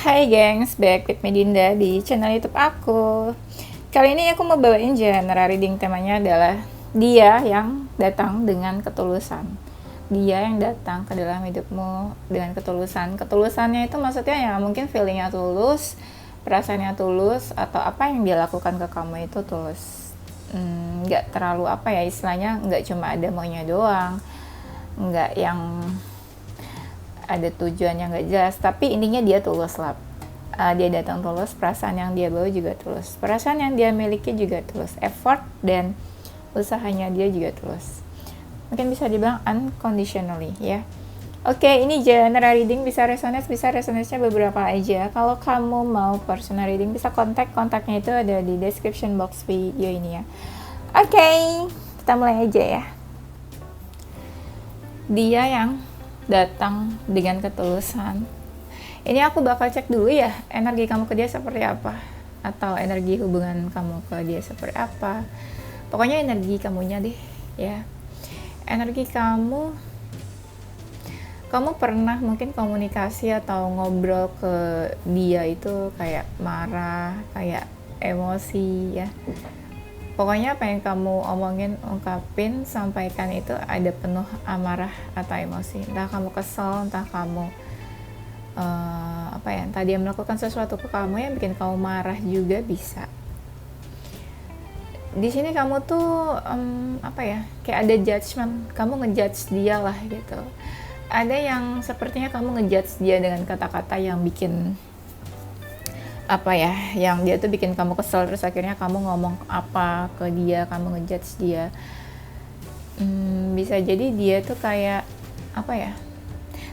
Hai gengs, back with Medinda di channel YouTube aku. Kali ini aku mau bawain general reading, temanya adalah dia yang datang dengan ketulusan. Dia yang datang ke dalam hidupmu dengan ketulusan. Ketulusannya itu maksudnya ya mungkin feelingnya tulus, perasaannya tulus, atau apa yang dia lakukan ke kamu itu tulus. Nggak terlalu apa ya istilahnya, nggak cuma ada maunya doang, nggak yang ada tujuannya nggak jelas, tapi intinya dia tulus lah. Dia datang tulus, perasaan yang dia bawa juga tulus, perasaan yang dia miliki juga tulus, effort dan usahanya dia juga tulus. Mungkin bisa dibilang unconditionally ya. Oke, ini general reading, bisa resonance-nya beberapa aja. Kalau kamu mau personal reading bisa kontaknya itu ada di description box video ini ya. Oke, kita mulai aja ya. Dia yang datang dengan ketulusan. Ini aku bakal cek dulu ya, energi kamu ke dia seperti apa, atau energi hubungan kamu ke dia seperti apa. Pokoknya energi kamunya deh ya. Energi kamu pernah mungkin komunikasi atau ngobrol ke dia itu kayak marah, kayak emosi ya. Pokoknya apa yang kamu omongin, ungkapin, sampaikan itu ada penuh amarah atau emosi. Entah kamu kesel, entah kamu entah dia melakukan sesuatu ke kamu yang bikin kamu marah juga bisa. Di sini kamu tuh kayak ada judgment, kamu ngejudge dia lah gitu. Ada yang sepertinya kamu ngejudge dia dengan kata-kata yang bikin yang dia tuh bikin kamu kesel, terus akhirnya kamu ngomong apa ke dia, kamu ngejudge dia. Bisa jadi dia tuh kayak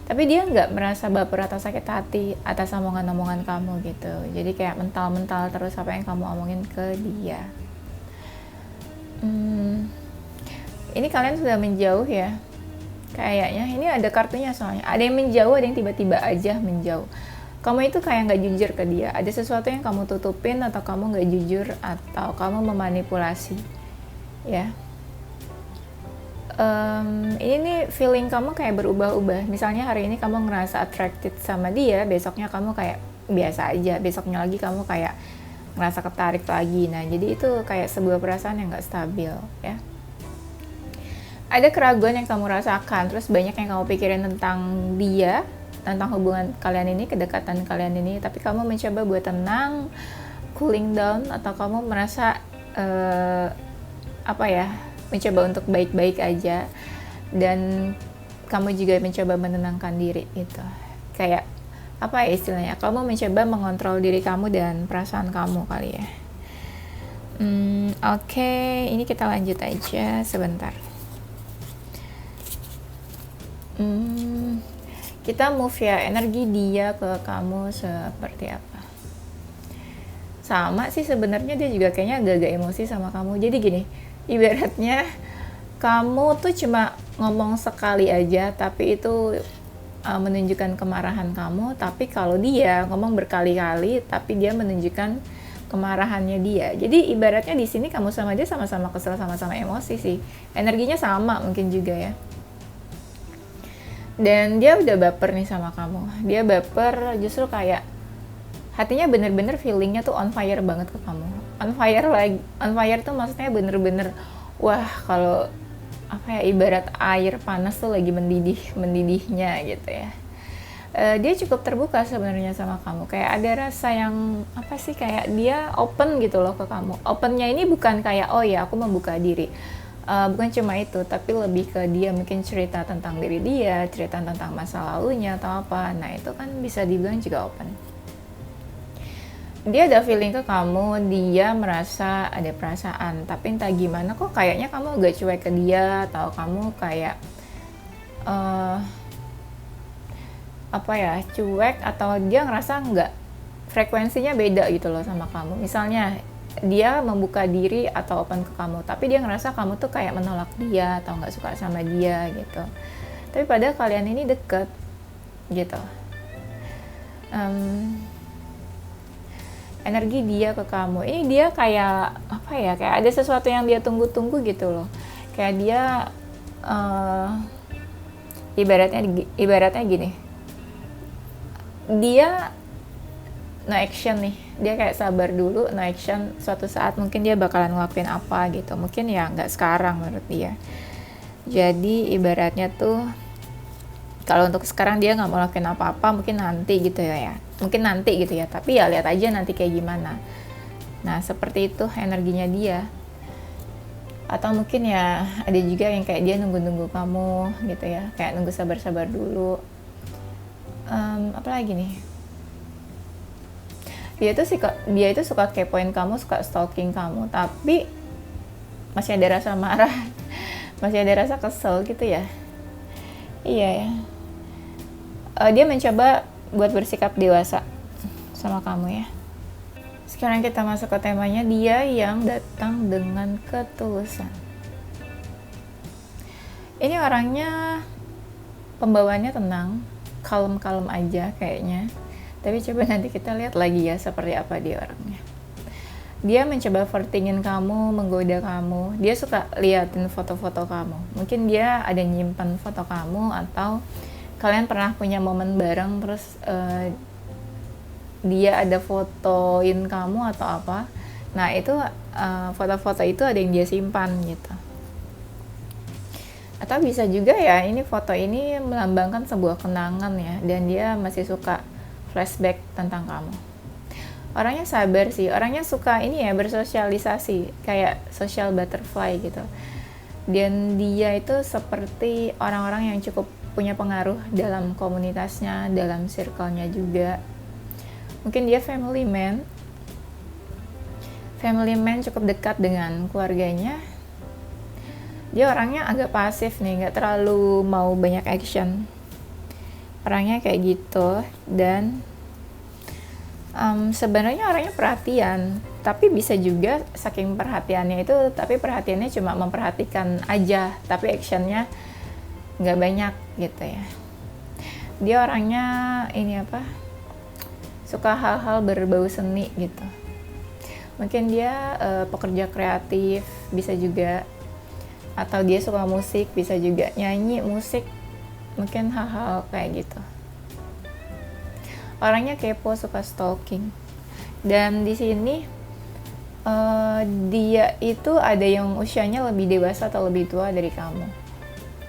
tapi dia nggak merasa baper atau sakit hati atas omongan-omongan kamu gitu. Jadi kayak mental terus apa yang kamu omongin ke dia. Ini kalian sudah menjauh ya kayaknya. Ini ada kartunya soalnya, ada yang menjauh, ada yang tiba-tiba aja menjauh. Kamu itu kayak nggak jujur ke dia, ada sesuatu yang kamu tutupin, atau kamu nggak jujur, atau kamu memanipulasi ya. Ini nih feeling kamu kayak berubah-ubah. Misalnya hari ini kamu ngerasa attracted sama dia, besoknya kamu kayak biasa aja, besoknya lagi kamu kayak ngerasa ketarik lagi. Nah jadi itu kayak sebuah perasaan yang nggak stabil ya. Ada keraguan yang kamu rasakan, terus banyak yang kamu pikirin tentang dia, tentang hubungan kalian ini, kedekatan kalian ini, tapi kamu mencoba buat tenang, cooling down, atau kamu merasa mencoba untuk baik-baik aja, dan kamu juga mencoba menenangkan diri itu. Kayak istilahnya, kamu mencoba mengontrol diri kamu dan perasaan kamu kali ya. Oke, ini kita lanjut aja sebentar. Kita move ya, energi dia ke kamu seperti apa. Sama sih sebenarnya, dia juga kayaknya agak-agak emosi sama kamu. Jadi gini, ibaratnya kamu tuh cuma ngomong sekali aja, tapi itu menunjukkan kemarahan kamu. Tapi kalau dia ngomong berkali-kali, tapi dia menunjukkan kemarahannya dia. Jadi ibaratnya di sini kamu sama dia sama-sama kesel, sama-sama emosi sih. Energinya sama mungkin juga ya. Dan dia udah baper nih sama kamu. Dia baper justru kayak hatinya bener-bener feelingnya tuh on fire banget ke kamu. On fire tuh maksudnya bener-bener wah, kalau ibarat air panas tuh lagi mendidihnya gitu ya. Dia cukup terbuka sebenarnya sama kamu. Kayak ada rasa yang kayak dia open gitu loh ke kamu. Opennya ini bukan kayak oh ya aku membuka diri. Bukan cuma itu, tapi lebih ke dia mungkin cerita tentang diri dia, cerita tentang masa lalunya atau apa. Nah itu kan bisa dibilang juga open. Dia ada feeling ke kamu, dia merasa ada perasaan, tapi entah gimana kok kayaknya kamu agak cuek ke dia, atau kamu kayak cuek, atau dia ngerasa nggak, frekuensinya beda gitu loh sama kamu. Misalnya dia membuka diri atau open ke kamu, tapi dia ngerasa kamu tuh kayak menolak dia atau nggak suka sama dia gitu. Tapi padahal kalian ini deket gitu. Energi dia ke kamu ini, dia kayak kayak ada sesuatu yang dia tunggu-tunggu gitu loh. Kayak dia ibaratnya gini, dia no action nih, dia kayak sabar dulu, no action. Suatu saat mungkin dia bakalan ngelakuin apa gitu, mungkin ya nggak sekarang menurut dia. Jadi ibaratnya tuh kalau untuk sekarang dia nggak mau lakuin apa-apa, mungkin nanti gitu ya, mungkin nanti gitu ya, tapi ya lihat aja nanti kayak gimana. Nah seperti itu energinya dia. Atau mungkin ya ada juga yang kayak dia nunggu-nunggu kamu gitu ya, kayak nunggu sabar-sabar dulu. Apalagi nih, dia itu suka kepoin kamu, suka stalking kamu, tapi masih ada rasa marah, masih ada rasa kesel gitu ya. Iya ya. Dia mencoba buat bersikap dewasa sama kamu ya. Sekarang kita masuk ke temanya, dia yang datang dengan ketulusan. Ini orangnya pembawaannya tenang, kalem-kalem aja kayaknya. Tapi coba nanti kita lihat lagi ya seperti apa dia orangnya. Dia mencoba overthinking kamu, menggoda kamu. Dia suka liatin foto-foto kamu. Mungkin dia ada nyimpan foto kamu, atau kalian pernah punya momen bareng terus dia ada fotoin kamu atau apa. Nah itu foto-foto itu ada yang dia simpan gitu. Atau bisa juga ya ini foto ini melambangkan sebuah kenangan ya, dan dia masih suka flashback tentang kamu. Orangnya sabar sih, orangnya suka ini ya, bersosialisasi, kayak social butterfly gitu. Dan dia itu seperti orang-orang yang cukup punya pengaruh dalam komunitasnya, dalam circle-nya juga. Mungkin dia family man cukup dekat dengan keluarganya. Dia orangnya agak pasif nih, nggak terlalu mau banyak action. Orangnya kayak gitu. Dan sebenarnya orangnya perhatian, tapi bisa juga saking perhatiannya itu, tapi perhatiannya cuma memperhatikan aja, tapi actionnya nggak banyak gitu ya. Dia orangnya ini apa, suka hal-hal berbau seni gitu. Mungkin dia pekerja kreatif, bisa juga. Atau dia suka musik, bisa juga nyanyi, musik. Mungkin hal-hal kayak gitu. Orangnya kepo, suka stalking. Dan di sini dia itu ada yang usianya lebih dewasa atau lebih tua dari kamu.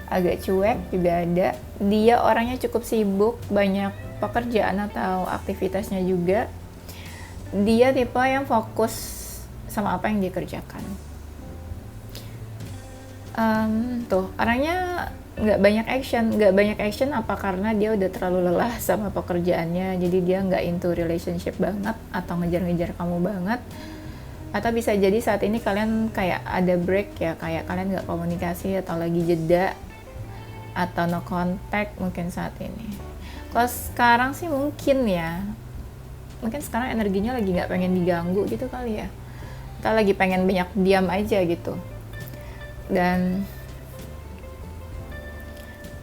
Agak cuek juga ada. Dia orangnya cukup sibuk, banyak pekerjaan atau aktivitasnya juga. Dia tipe yang fokus sama apa yang dia kerjakan. Tuh orangnya nggak banyak action apa karena dia udah terlalu lelah sama pekerjaannya, jadi dia nggak into relationship banget atau ngejar-ngejar kamu banget. Atau bisa jadi saat ini kalian kayak ada break ya, kayak kalian nggak komunikasi atau lagi jeda atau no contact mungkin saat ini. Kalau sekarang sih mungkin sekarang energinya lagi nggak pengen diganggu gitu kali ya, atau lagi pengen banyak diam aja gitu. Dan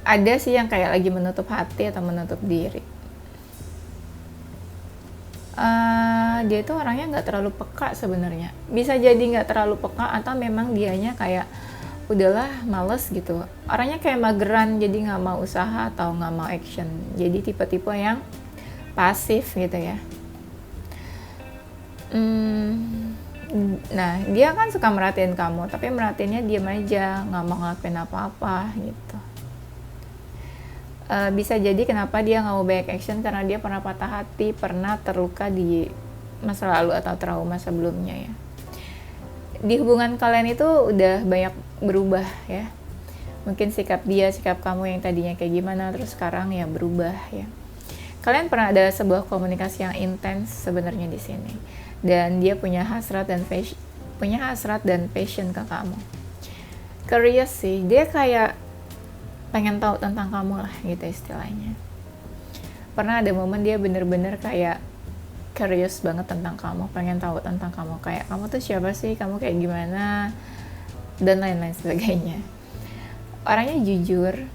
ada sih yang kayak lagi menutup hati atau menutup diri. Dia itu orangnya nggak terlalu peka sebenarnya. Bisa jadi nggak terlalu peka, atau memang dianya kayak udahlah males gitu. Orangnya kayak mageran, jadi nggak mau usaha atau nggak mau action. Jadi tipe-tipe yang pasif gitu ya. Nah dia kan suka merhatiin kamu, tapi merhatiinnya diam aja, nggak mau ngelakuin apa-apa gitu. Bisa jadi kenapa dia nggak mau banyak action, karena dia pernah patah hati, pernah terluka di masa lalu atau trauma sebelumnya ya. Di hubungan kalian itu udah banyak berubah ya. Mungkin sikap kamu yang tadinya kayak gimana, terus sekarang ya berubah ya. Kalian pernah ada sebuah komunikasi yang intens sebenarnya di sini. Dan dia punya hasrat dan passion ke kamu. Curious sih, dia kayak pengen tahu tentang kamu lah gitu istilahnya. Pernah ada momen dia bener-bener kayak curious banget tentang kamu, pengen tahu tentang kamu, kayak kamu tuh siapa sih, kamu kayak gimana, dan lain-lain sebagainya. Orangnya jujur,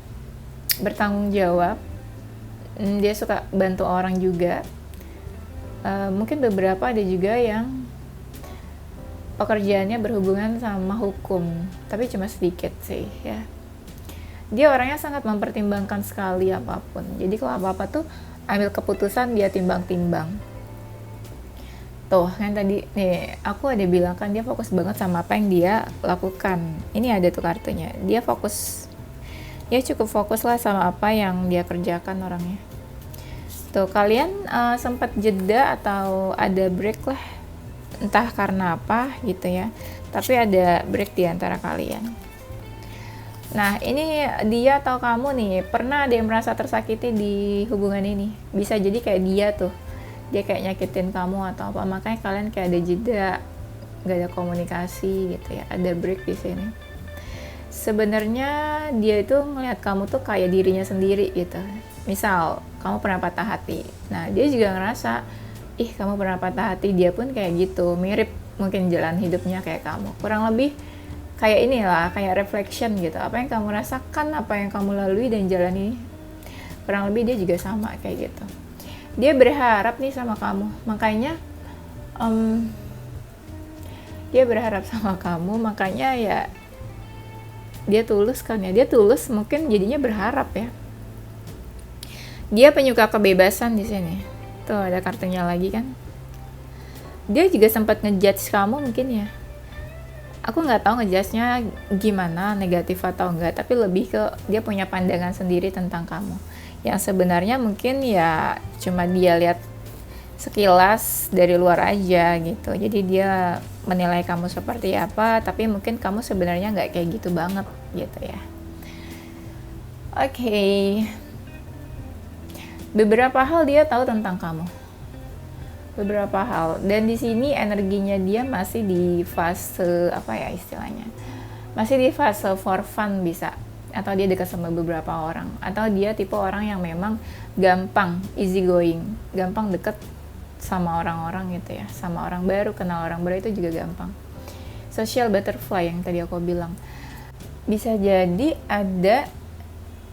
bertanggung jawab, dia suka bantu orang juga. Mungkin beberapa ada juga yang pekerjaannya berhubungan sama hukum, tapi cuma sedikit sih ya. Dia orangnya sangat mempertimbangkan sekali apapun. Jadi kalau apa-apa tuh ambil keputusan dia timbang-timbang. Tuh kan tadi nih aku ada bilang kan dia fokus banget sama apa yang dia lakukan. Ini ada tuh kartunya. Dia fokus, dia cukup fokus lah sama apa yang dia kerjakan orangnya. Tuh kalian sempat jeda atau ada break lah, entah karena apa gitu ya. Tapi ada break di antara kalian. Nah ini dia atau kamu nih, pernah ada yang merasa tersakiti di hubungan ini. Bisa jadi kayak dia tuh, dia kayak nyakitin kamu atau apa, makanya kalian kayak ada jeda, gak ada komunikasi gitu ya, ada break di sini. Sebenarnya dia itu ngelihat kamu tuh kayak dirinya sendiri gitu. Misal kamu pernah patah hati, nah dia juga ngerasa ih kamu pernah patah hati, dia pun kayak gitu, mirip mungkin jalan hidupnya kayak kamu, kurang lebih kayak inilah, kayak reflection gitu, apa yang kamu rasakan, apa yang kamu lalui dan jalani, kurang lebih dia juga sama kayak gitu. Dia berharap nih sama kamu, makanya dia berharap sama kamu, makanya ya dia tulus kan ya, dia tulus mungkin jadinya berharap ya. Dia penyuka kebebasan di sini. Tuh ada kartunya lagi kan. Dia juga sempat ngejudge kamu mungkin ya. Aku nggak tahu ngejudge-nya gimana, negatif atau enggak, tapi lebih ke dia punya pandangan sendiri tentang kamu. Yang sebenarnya mungkin ya cuma dia lihat sekilas dari luar aja gitu. Jadi dia menilai kamu seperti apa, tapi mungkin kamu sebenarnya nggak kayak gitu banget gitu ya. Oke. Beberapa hal dia tahu tentang kamu. Beberapa hal, dan di sini energinya dia masih di fase apa ya istilahnya, masih di fase for fun bisa, atau dia dekat sama beberapa orang, atau dia tipe orang yang memang gampang easy going, gampang deket sama orang-orang gitu ya, sama orang baru, kenal orang baru itu juga gampang. Social butterfly yang tadi aku bilang, bisa jadi ada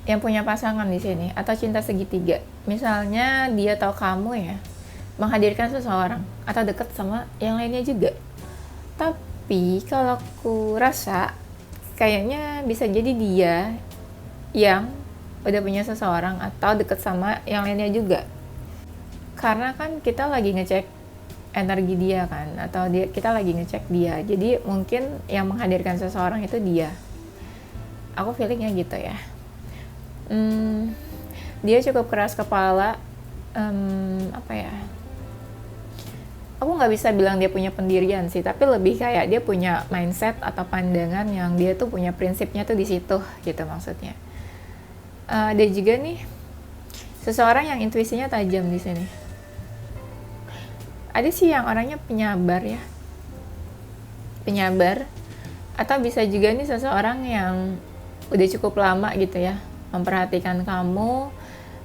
yang punya pasangan di sini, atau cinta segitiga, misalnya dia tahu kamu ya menghadirkan seseorang atau dekat sama yang lainnya juga. Tapi kalau aku rasa kayaknya bisa jadi dia yang udah punya seseorang atau dekat sama yang lainnya juga. Karena kan kita lagi ngecek energi dia kan, atau kita lagi ngecek dia. Jadi mungkin yang menghadirkan seseorang itu dia. Aku feelingnya gitu ya. Dia cukup keras kepala. Apa ya? Aku nggak bisa bilang dia punya pendirian sih, tapi lebih kayak dia punya mindset atau pandangan yang dia tuh punya prinsipnya tuh di situ gitu maksudnya. Ada juga nih seseorang yang intuisinya tajam di sini. Ada sih yang orangnya penyabar ya, penyabar, atau bisa juga nih seseorang yang udah cukup lama gitu ya memperhatikan kamu,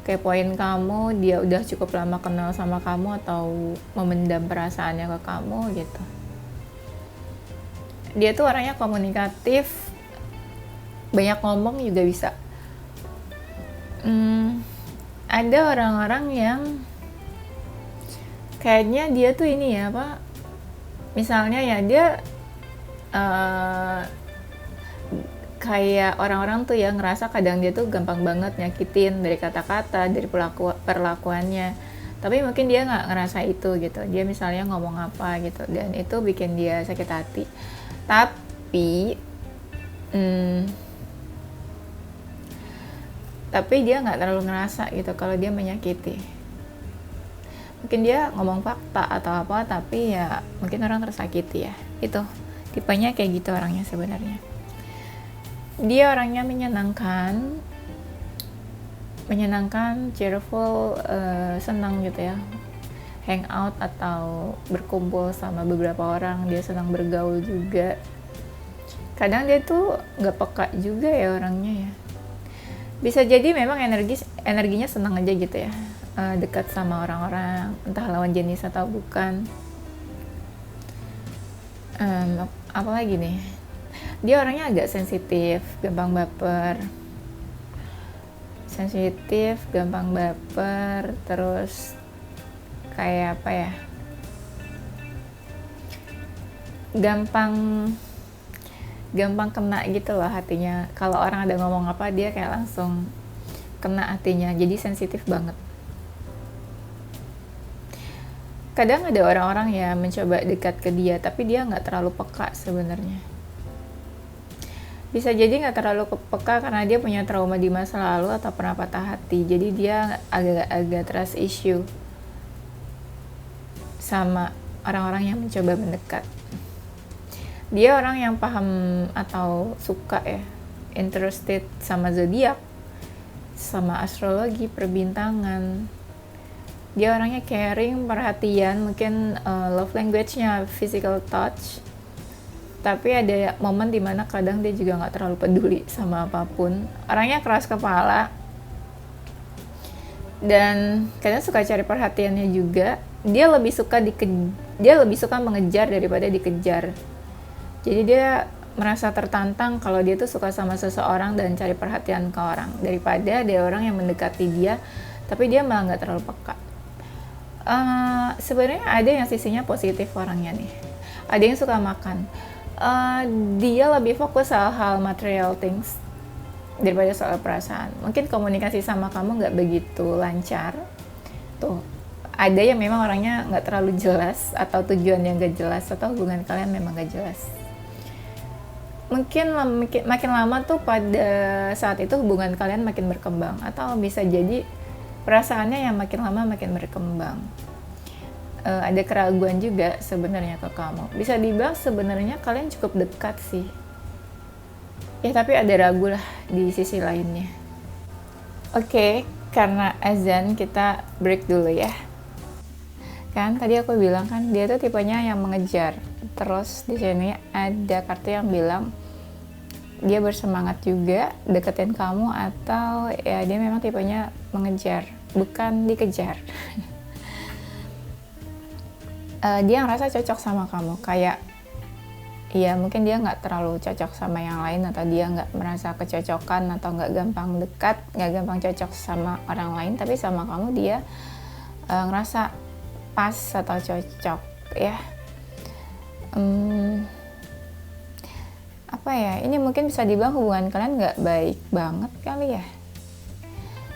kepoin kamu, dia udah cukup lama kenal sama kamu atau memendam perasaannya ke kamu gitu. Dia tuh orangnya komunikatif, banyak ngomong juga bisa. Ada orang-orang yang kayaknya dia tuh ini ya apa, misalnya ya dia kayak orang-orang tuh ya ngerasa kadang dia tuh gampang banget nyakitin dari kata-kata, dari perlakuannya. Tapi mungkin dia nggak ngerasa itu gitu. Dia misalnya ngomong apa gitu, dan itu bikin dia sakit hati. Tapi dia nggak terlalu ngerasa gitu kalau dia menyakiti. Mungkin dia ngomong fakta atau apa, tapi ya mungkin orang tersakiti ya. Itu tipenya kayak gitu orangnya sebenarnya. Dia orangnya menyenangkan, cheerful, senang gitu ya, hangout atau berkumpul sama beberapa orang. Dia senang bergaul juga. Kadang dia tuh nggak peka juga ya orangnya ya. Bisa jadi memang energinya senang aja gitu ya, dekat sama orang-orang, entah lawan jenis atau bukan. Apalagi nih, dia orangnya agak sensitif, gampang baper, terus kayak apa ya, gampang kena gitu loh hatinya. Kalau orang ada ngomong apa, dia kayak langsung kena hatinya, jadi sensitif banget. kadang ada orang-orang ya mencoba dekat ke dia, tapi dia nggak terlalu peka sebenarnya. Bisa jadi nggak terlalu peka karena dia punya trauma di masa lalu atau pernah patah hati. Jadi dia agak-agak trust issue sama orang-orang yang mencoba mendekat. Dia orang yang paham atau suka ya, interested sama zodiak, sama astrologi, perbintangan. Dia orangnya caring, perhatian, mungkin love language-nya physical touch. Tapi ada momen dimana kadang dia juga nggak terlalu peduli sama apapun. Orangnya keras kepala dan kadang suka cari perhatiannya juga. Dia lebih suka mengejar daripada dikejar. Jadi dia merasa tertantang kalau dia tuh suka sama seseorang dan cari perhatian ke orang, daripada ada orang yang mendekati dia tapi dia malah nggak terlalu peka. Sebenarnya ada yang sisinya positif orangnya nih. Ada yang suka makan. Dia lebih fokus hal-hal material things daripada soal perasaan. Mungkin komunikasi sama kamu nggak begitu lancar. Tuh, ada yang memang orangnya nggak terlalu jelas, atau tujuan yang nggak jelas, atau hubungan kalian memang nggak jelas. Mungkin makin lama tuh pada saat itu hubungan kalian makin berkembang, atau bisa jadi perasaannya yang makin lama makin berkembang. Ada keraguan juga sebenarnya ke kamu. Bisa dibilang sebenarnya kalian cukup dekat sih. Ya tapi ada ragu lah di sisi lainnya. Oke, karena azan kita break dulu ya. Kan tadi aku bilang kan dia tuh tipenya yang mengejar. Terus di sini ada kartu yang bilang dia bersemangat juga deketin kamu, atau ya dia memang tipenya mengejar, bukan dikejar. Dia ngerasa cocok sama kamu, kayak ya mungkin dia nggak terlalu cocok sama yang lain, atau dia nggak merasa kecocokan, atau nggak gampang dekat, nggak gampang cocok sama orang lain, tapi sama kamu dia ngerasa pas atau cocok ya. Apa ya, ini mungkin bisa dibilang hubungan kalian nggak baik banget kali ya,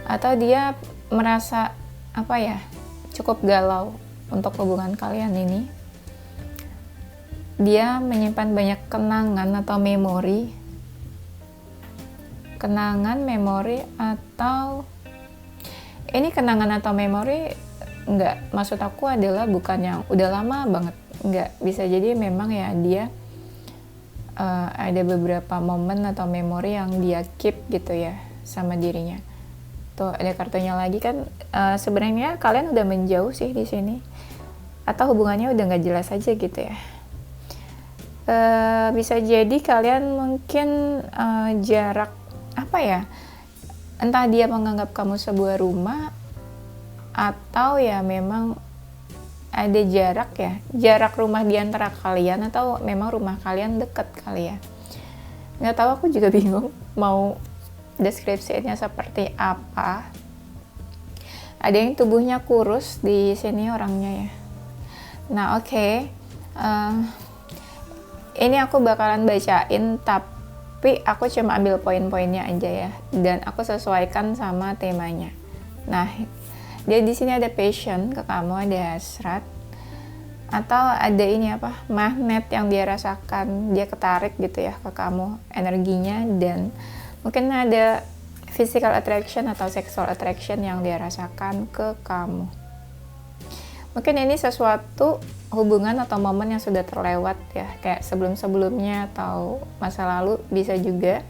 atau dia merasa apa ya, cukup galau untuk hubungan kalian ini. Dia menyimpan banyak kenangan atau memori, atau ini kenangan atau memori enggak, maksud aku adalah bukan yang udah lama banget, enggak, bisa jadi memang ya dia ada beberapa momen atau memori yang dia keep gitu ya sama dirinya. Tuh ada kartunya lagi kan, sebenarnya kalian udah menjauh sih di sini, atau hubungannya udah nggak jelas aja gitu ya. Bisa jadi kalian mungkin jarak apa ya, entah dia menganggap kamu sebuah rumah, atau ya memang ada jarak rumah di antara kalian, atau memang rumah kalian deket kali ya. Nggak tahu, aku juga bingung mau deskripsinya seperti apa. Ada yang tubuhnya kurus di sini orangnya ya. Nah oke. Ini aku bakalan bacain, tapi aku cuma ambil poin-poinnya aja ya, dan aku sesuaikan sama temanya. Nah, dia di sini ada passion ke kamu, ada hasrat, atau ada ini apa, magnet yang dia rasakan, dia ketarik gitu ya ke kamu, energinya, dan mungkin ada physical attraction atau sexual attraction yang dia rasakan ke kamu. Mungkin ini sesuatu hubungan atau momen yang sudah terlewat ya, kayak sebelum-sebelumnya atau masa lalu bisa juga.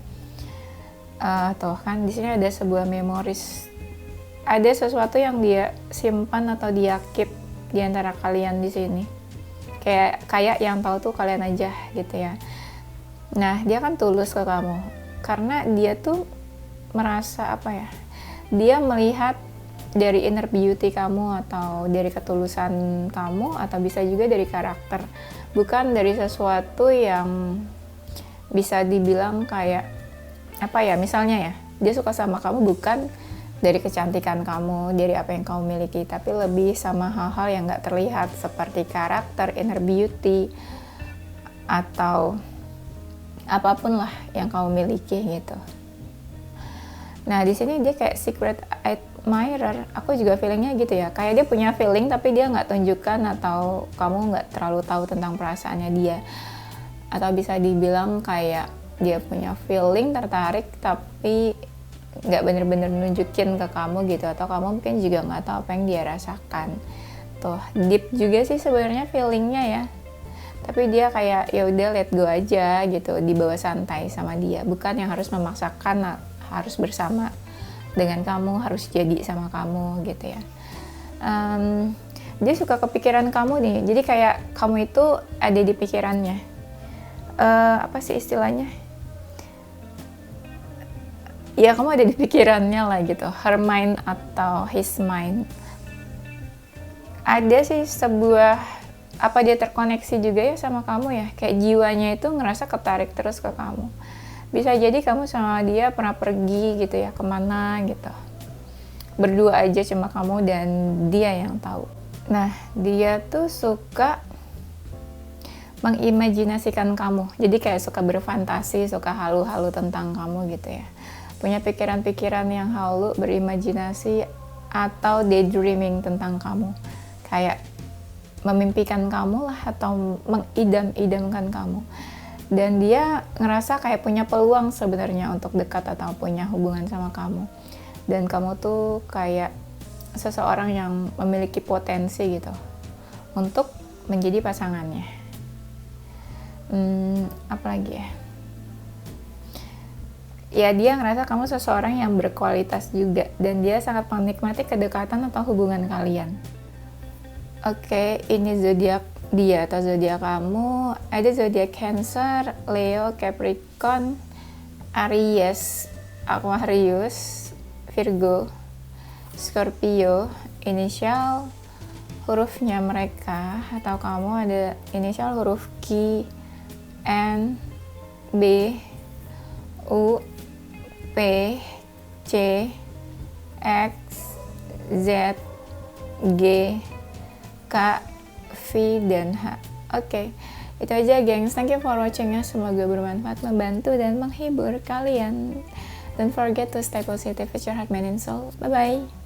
Tuh kan di sini ada sebuah memories, ada sesuatu yang dia simpan atau dia keep di antara kalian di sini. Kayak yang tahu tuh kalian aja gitu ya. Nah, dia kan tulus ke kamu karena dia tuh merasa apa ya? Dia melihat dari inner beauty kamu, atau dari ketulusan kamu, atau bisa juga dari karakter, bukan dari sesuatu yang bisa dibilang kayak apa ya, misalnya ya dia suka sama kamu bukan dari kecantikan kamu, dari apa yang kamu miliki, tapi lebih sama hal-hal yang nggak terlihat seperti karakter, inner beauty, atau apapun lah yang kamu miliki gitu. Nah di sini dia kayak mirror, aku juga feelingnya gitu ya, kayak dia punya feeling tapi dia nggak tunjukkan, atau kamu nggak terlalu tahu tentang perasaannya dia, atau bisa dibilang kayak dia punya feeling tertarik tapi nggak bener-bener nunjukin ke kamu gitu, atau kamu mungkin juga nggak tahu apa yang dia rasakan. Tuh deep juga sih sebenarnya feelingnya ya, tapi dia kayak ya udah let go aja gitu, dibawa santai sama dia, bukan yang harus memaksakan harus bersama dengan kamu, harus jadi sama kamu gitu ya. Dia suka kepikiran kamu nih, jadi kayak kamu itu ada di pikirannya. Apa sih istilahnya? Ya kamu ada di pikirannya lah gitu, her mind atau his mind. Ada sih sebuah, apa dia terkoneksi juga ya sama kamu ya, kayak jiwanya itu ngerasa ketarik terus ke kamu. Bisa jadi kamu sama dia pernah pergi gitu ya, kemana gitu, berdua aja cuma kamu dan dia yang tahu. Nah dia tuh suka mengimajinasikan kamu, jadi kayak suka berfantasi, suka halu-halu tentang kamu gitu ya, punya pikiran-pikiran yang halu, berimajinasi atau daydreaming tentang kamu, kayak memimpikan kamu lah atau mengidam-idamkan kamu. Dan dia ngerasa kayak punya peluang sebenarnya untuk dekat atau punya hubungan sama kamu. Dan kamu tuh kayak seseorang yang memiliki potensi gitu untuk menjadi pasangannya. Apalagi ya? Ya dia ngerasa kamu seseorang yang berkualitas juga, dan dia sangat menikmati kedekatan atau hubungan kalian. Oke, ini zodiak dia atau zodiak kamu. Ada zodiak Cancer, Leo, Capricorn, Aries, Aquarius, Virgo, Scorpio. Inisial hurufnya mereka atau kamu ada inisial huruf Q, N, B, U, P, C, X, Z, G, K, V, dan H. Oke, itu aja gengs. Thank you for watching ya. Semoga bermanfaat, membantu, dan menghibur kalian. Don't forget to stay positive with your heart, mind, and soul. Bye-bye.